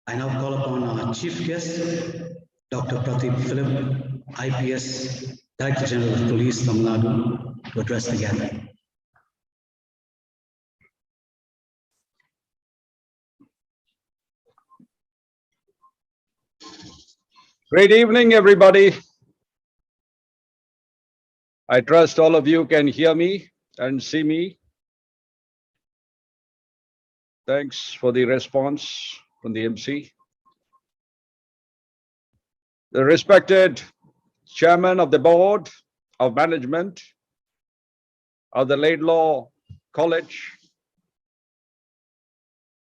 I now call upon our chief guest, Dr. Pradeep Philip, IPS, Director General of Police, Tamil Nadu, to address the gathering. Great evening, everybody. I trust all of you can hear me and see me. Thanks for the response from the MC. The respected Chairman of the Board of Management of the Laidlaw College,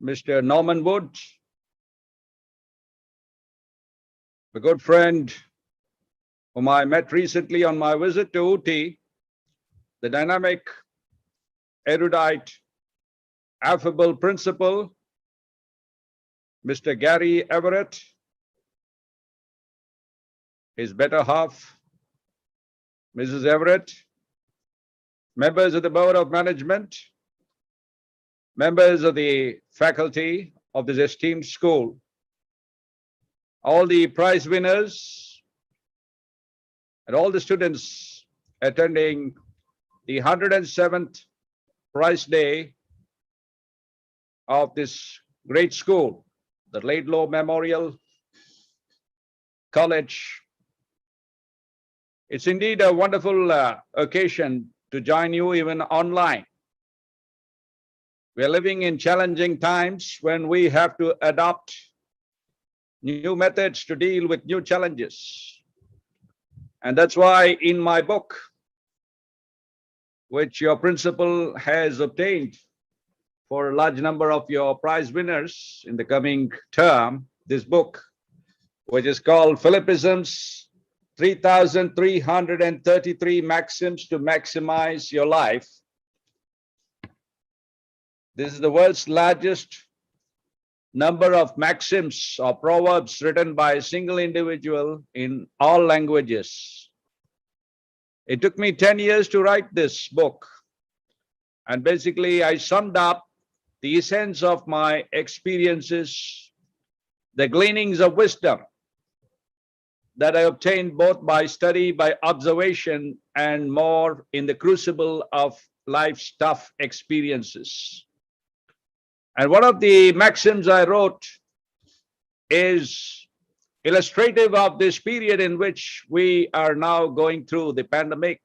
Mr. Norman Wood, a good friend whom I met recently on my visit to Ooty, the dynamic, erudite, affable principal, Mr. Gary Everett, his better half, Mrs. Everett, members of the Board of Management, members of the faculty of this esteemed school, all the prize winners, and all the students attending the 107th prize day of this great school, the Laidlaw Memorial College. It's indeed a wonderful occasion to join you even online. We are living in challenging times when we have to adopt new methods to deal with new challenges. And that's why in my book, which your principal has obtained for a large number of your prize winners in the coming term, this book, which is called Philippisms, 3,333 Maxims to Maximize Your Life. This is the world's largest number of maxims or proverbs written by a single individual in all languages. It took me 10 years to write this book. And basically, I summed up the essence of my experiences, the gleanings of wisdom that I obtained both by study, by observation, and more in the crucible of life's tough experiences. And one of the maxims I wrote is illustrative of this period in which we are now going through, the pandemic.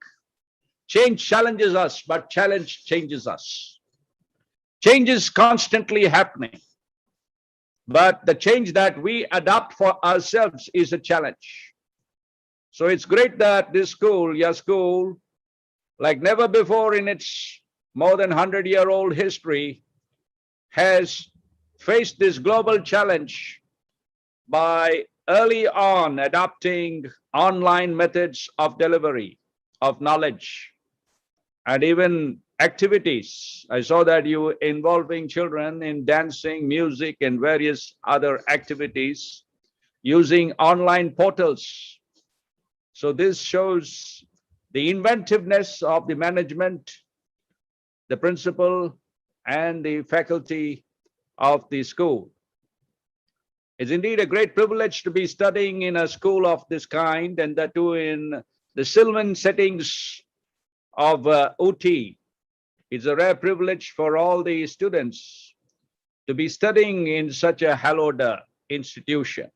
Change challenges us, but challenge changes us. Change is constantly happening, but the change that we adopt for ourselves is a challenge. So it's great that this school, your school, like never before in its more than 100-year-old history, has faced this global challenge by early on adopting online methods of delivery of knowledge and even activities. I saw that you involving children in dancing, music, and various other activities using online portals. So this shows the inventiveness of the management, the principal, and the faculty of the school. It's indeed a great privilege to be studying in a school of this kind, and that too in the sylvan settings of Ooty. It's a rare privilege for all the students to be studying in such a hallowed institution.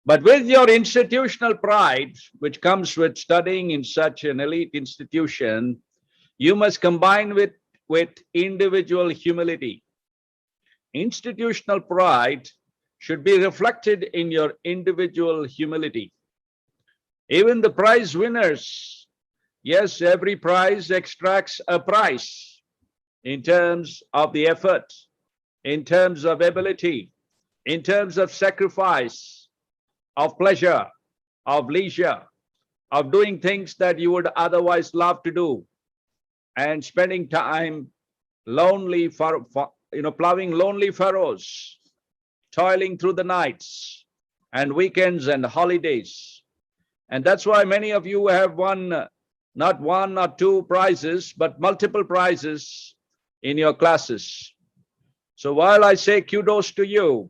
But with your institutional pride, which comes with studying in such an elite institution, you must combine with individual humility. Institutional pride should be reflected in your individual humility. Even the prize winners, yes, every prize extracts a price in terms of the effort, in terms of ability, in terms of sacrifice, of pleasure, of leisure, of doing things that you would otherwise love to do, and spending time lonely plowing lonely furrows, toiling through the nights and weekends and holidays. And that's why many of you have won not one or two prizes, but multiple prizes in your classes. So while I say kudos to you,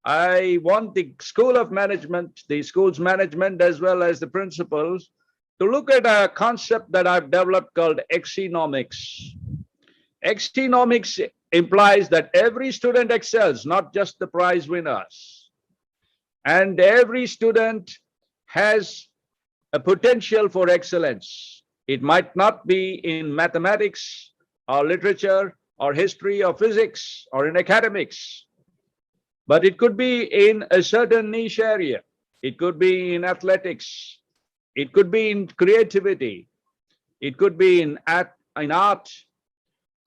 I want the School of Management, the school's management, as well as the principals, to look at a concept that I've developed called exenomics. Exenomics implies that every student excels, not just the prize winners. And every student has a potential for excellence. It might not be in mathematics or literature or history or physics or in academics, but it could be in a certain niche area. It could be in athletics. It could be in creativity. It could be in art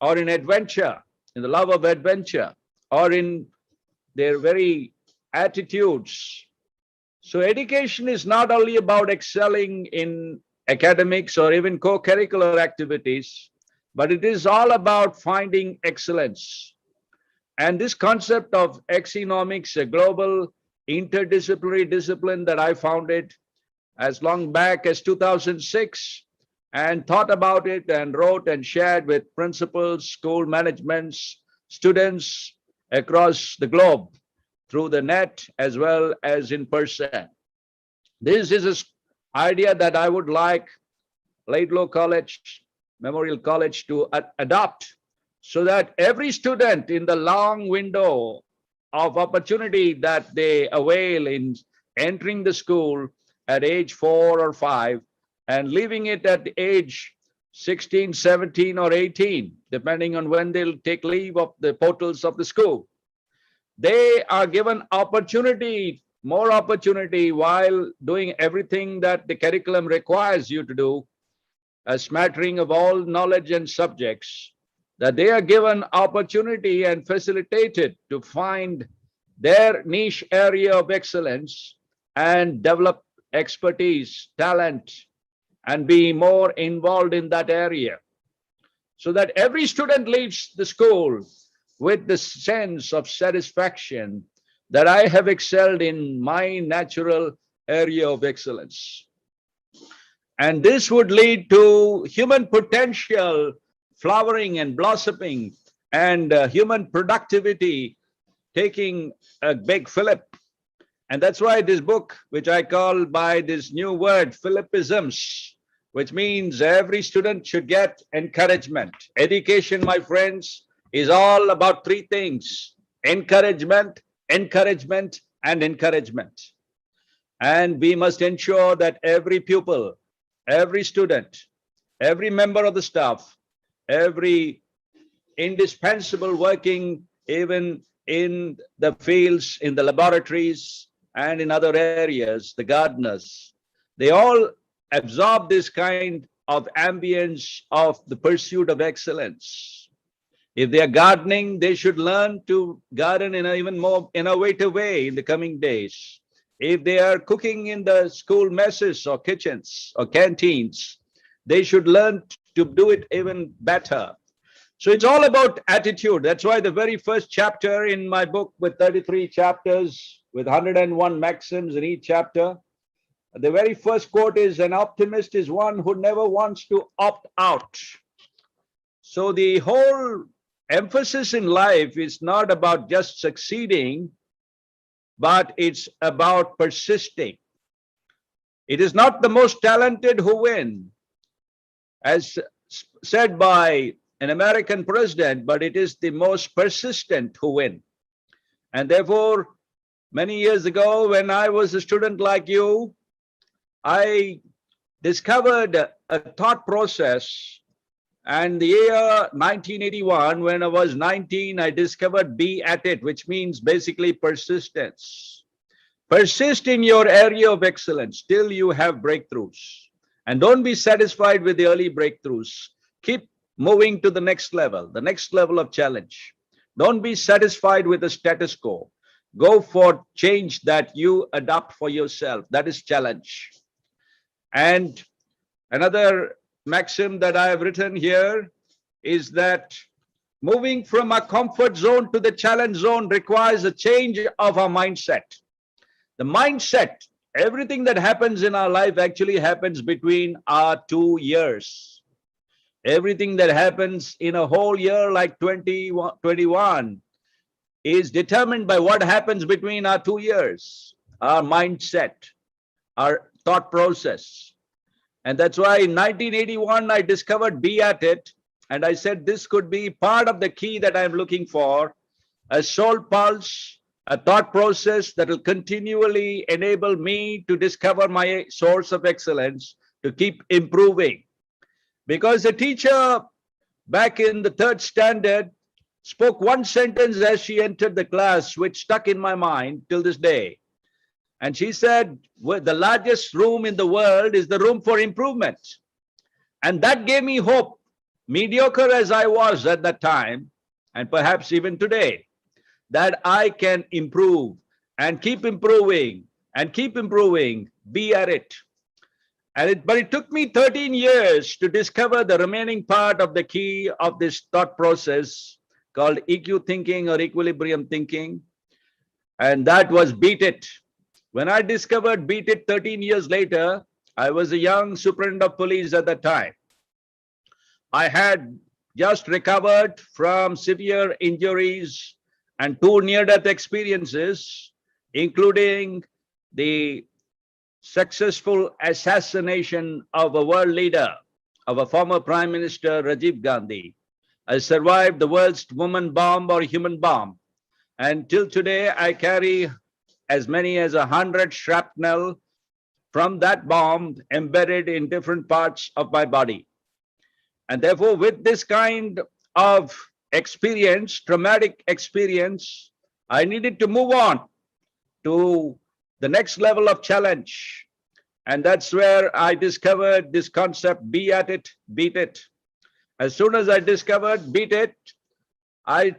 or in adventure, in the love of adventure, or in their very attitudes. So education is not only about excelling in academics or even co-curricular activities, but it is all about finding excellence. And this concept of exenomics, a global interdisciplinary discipline that I founded as long back as 2006, and thought about it and wrote and shared with principals, school managements, students across the globe through the net as well as in person. This is an idea that I would like Laidlaw College, Memorial College to adopt, so that every student in the long window of opportunity that they avail in entering the school at age 4 or 5 and leaving it at age 16, 17, or 18, depending on when they'll take leave of the portals of the school, they are given opportunity, more opportunity, while doing everything that the curriculum requires you to do, a smattering of all knowledge and subjects, that they are given opportunity and facilitated to find their niche area of excellence and develop expertise, talent, and be more involved in that area, so that every student leaves the school with the sense of satisfaction that I have excelled in my natural area of excellence. And this would lead to human potential flowering and blossoming, and human productivity taking a big fillip. And that's why this book, which I call by this new word, Philippisms, which means every student should get encouragement. Education, my friends, is all about 3 things: encouragement, encouragement, and encouragement. And we must ensure that every pupil, every student, every member of the staff, every indispensable working even in the fields, in the laboratories, and in other areas, the gardeners, they all absorb this kind of ambience of the pursuit of excellence. If they are gardening, they should learn to garden in an even more innovative way in the coming days. If they are cooking in the school messes or kitchens or canteens, they should learn to do it even better. So it's all about attitude. That's why the very first chapter in my book, with 33 chapters, with 101 maxims in each chapter, the very first quote is, "An optimist is one who never wants to opt out." So the whole emphasis in life is not about just succeeding, but it's about persisting. It is not the most talented who win, as said by an American president, but it is the most persistent who win. And therefore, many years ago, when I was a student like you, I discovered a thought process. And the year 1981, when I was 19, I discovered be at it, which means basically persistence. Persist in your area of excellence till you have breakthroughs. And don't be satisfied with the early breakthroughs. Keep moving to the next level of challenge. Don't be satisfied with the status quo. Go for change that you adopt for yourself. That is challenge. And another maxim that I have written here is that moving from a comfort zone to the challenge zone requires a change of our mindset. The mindset, everything that happens in our life actually happens between our 2 years. Everything that happens in a whole year, like 2021, is determined by what happens between our 2 ears, our mindset, our thought process. And that's why in 1981, I discovered Be At It. And I said this could be part of the key that I'm looking for, a soul pulse, a thought process that will continually enable me to discover my source of excellence, to keep improving. Because the teacher back in the 3rd standard spoke one sentence as she entered the class, which stuck in my mind till this day. And she said, well, the largest room in the world is the room for improvement. And that gave me hope, mediocre as I was at that time, and perhaps even today, that I can improve and keep improving and keep improving, be at it. But it took me 13 years to discover the remaining part of the key of this thought process called EQ thinking or equilibrium thinking. And that was Beat It. When I discovered Beat It 13 years later, I was a young superintendent of police at that time. I had just recovered from severe injuries and 2 near-death experiences, including the successful assassination of a world leader, of a former Prime Minister, Rajiv Gandhi. I survived the world's woman bomb or human bomb. And till today, I carry as many as 100 shrapnel from that bomb embedded in different parts of my body. And therefore, with this kind of experience, traumatic experience, I needed to move on to the next level of challenge. And that's where I discovered this concept, Be At It, Beat It. As soon as I discovered Beat It, I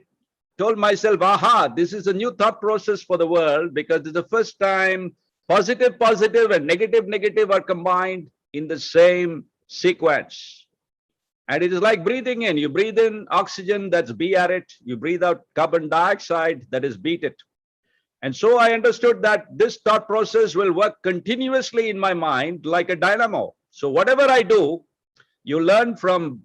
told myself, aha, this is a new thought process for the world, because it's the first time positive and negative are combined in the same sequence. And it is like breathing in. You breathe in oxygen, that's Be At It. You breathe out carbon dioxide, that is Beat It. And so I understood that this thought process will work continuously in my mind like a dynamo. So whatever I do, you learn from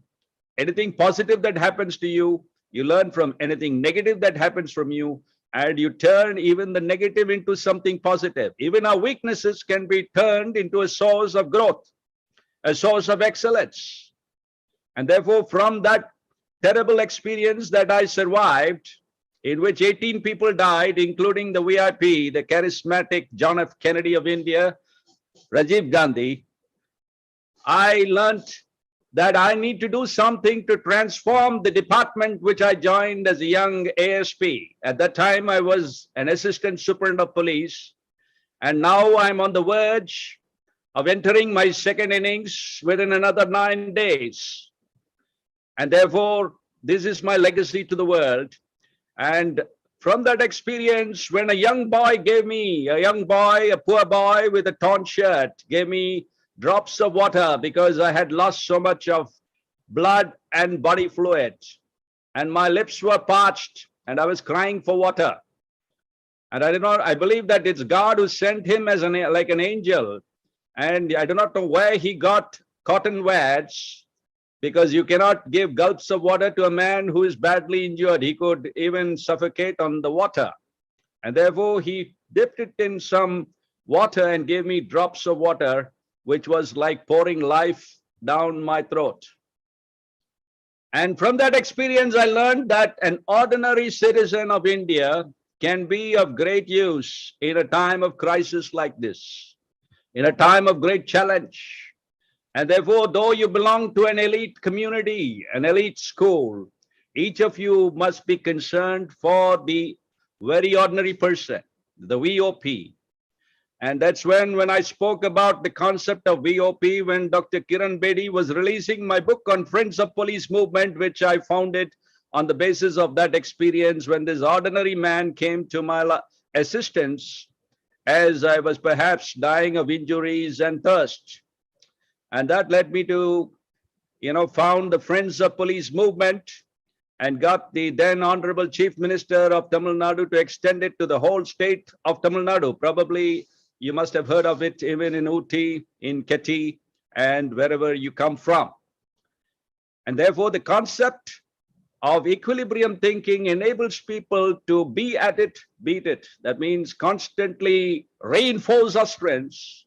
anything positive that happens to you, you learn from anything negative that happens from you, and you turn even the negative into something positive. Even our weaknesses can be turned into a source of growth, a source of excellence. And therefore, from that terrible experience that I survived, in which 18 people died, including the VIP, the charismatic John F. Kennedy of India, Rajiv Gandhi, I learned that I need to do something to transform the department which I joined as a young ASP. At that time, I was an assistant superintendent of police, and now I'm on the verge of entering my 2nd innings within another 9 days. And therefore, this is my legacy to the world. And from that experience, when a young boy gave me, a poor boy with a torn shirt, gave me drops of water because I had lost so much of blood and body fluid, and my lips were parched and I was crying for water. And I believe that it's God who sent him as like an angel. And I do not know where he got cotton wads, because you cannot give gulps of water to a man who is badly injured. He could even suffocate on the water. And therefore, he dipped it in some water and gave me drops of water, which was like pouring life down my throat. And from that experience, I learned that an ordinary citizen of India can be of great use in a time of crisis like this, in a time of great challenge. And therefore, though you belong to an elite community, an elite school, each of you must be concerned for the very ordinary person, the VOP. And that's when I spoke about the concept of VOP, when Dr. Kiran Bedi was releasing my book on Friends of Police Movement, which I founded on the basis of that experience, when this ordinary man came to my assistance as I was perhaps dying of injuries and thirst. And that led me to, found the Friends of Police Movement and got the then Honorable Chief Minister of Tamil Nadu to extend it to the whole state of Tamil Nadu. Probably you must have heard of it even in Ooty, in KETTI, and wherever you come from. And therefore, the concept of equilibrium thinking enables people to be at it, beat it. That means constantly reinforce our strengths.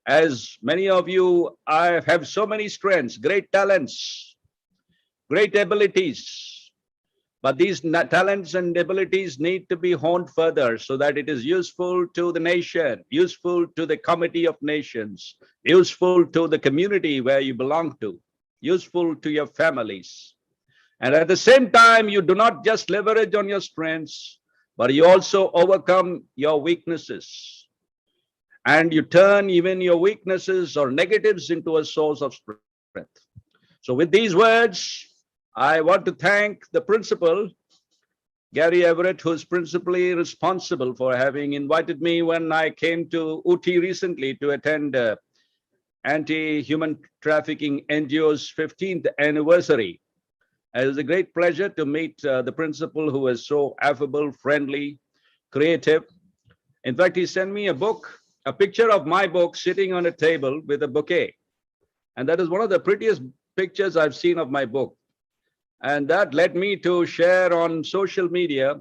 As many of you, I have so many strengths, great talents, great abilities. But these talents and abilities need to be honed further so that it is useful to the nation, useful to the committee of nations, useful to the community where you belong to, useful to your families. And at the same time, you do not just leverage on your strengths, but you also overcome your weaknesses. And you turn even your weaknesses or negatives into a source of strength. So with these words, I want to thank the principal, Gary Everett, who's principally responsible for having invited me when I came to Ooty recently to attend Anti-Human Trafficking NGO's 15th anniversary. It was a great pleasure to meet the principal, who was so affable, friendly, creative. In fact, he sent me a book, a picture of my book sitting on a table with a bouquet. And that is one of the prettiest pictures I've seen of my book. And that led me to share on social media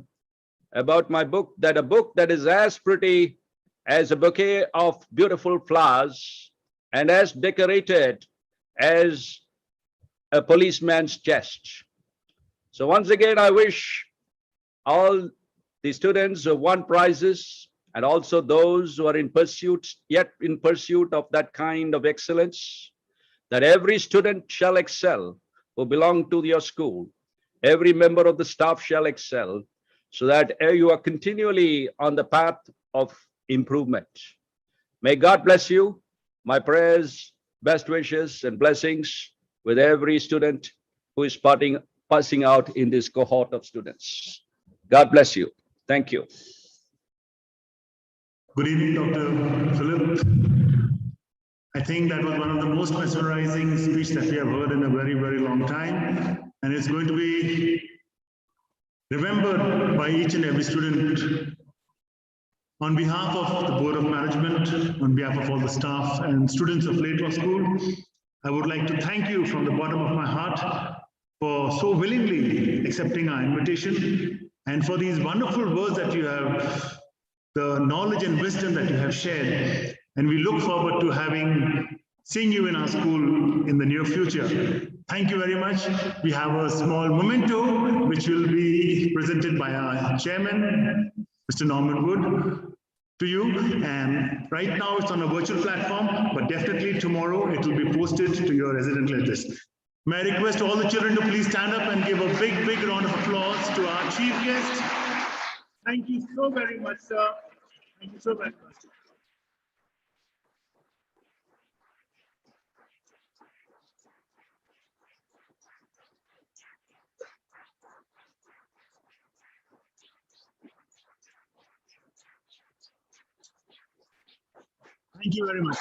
about my book, that a book that is as pretty as a bouquet of beautiful flowers and as decorated as a policeman's chest. So once again, I wish all the students who won prizes and also those who are in pursuit of that kind of excellence, that every student shall excel who belong to your school. Every member of the staff shall excel, so that you are continually on the path of improvement. May God bless you. My prayers, best wishes, and blessings with every student who is passing out in this cohort of students. God bless you. Thank you. Good evening, Dr. Philip. I think that was one of the most mesmerizing speeches that we have heard in a very, very long time. And it's going to be remembered by each and every student. On behalf of the Board of Management, on behalf of all the staff and students of Laidlaw School, I would like to thank you from the bottom of my heart for so willingly accepting our invitation and for these wonderful words that you have, the knowledge and wisdom that you have shared. And we look forward to seeing you in our school in the near future. Thank you very much. We have a small memento which will be presented by our chairman, Mr. Norman Wood, to you. And right now it's on a virtual platform, but definitely tomorrow it will be posted to your residential address. May I request all the children to please stand up and give a big, big round of applause to our chief guest. Thank you so very much, sir. Thank you so very much. Thank you very much.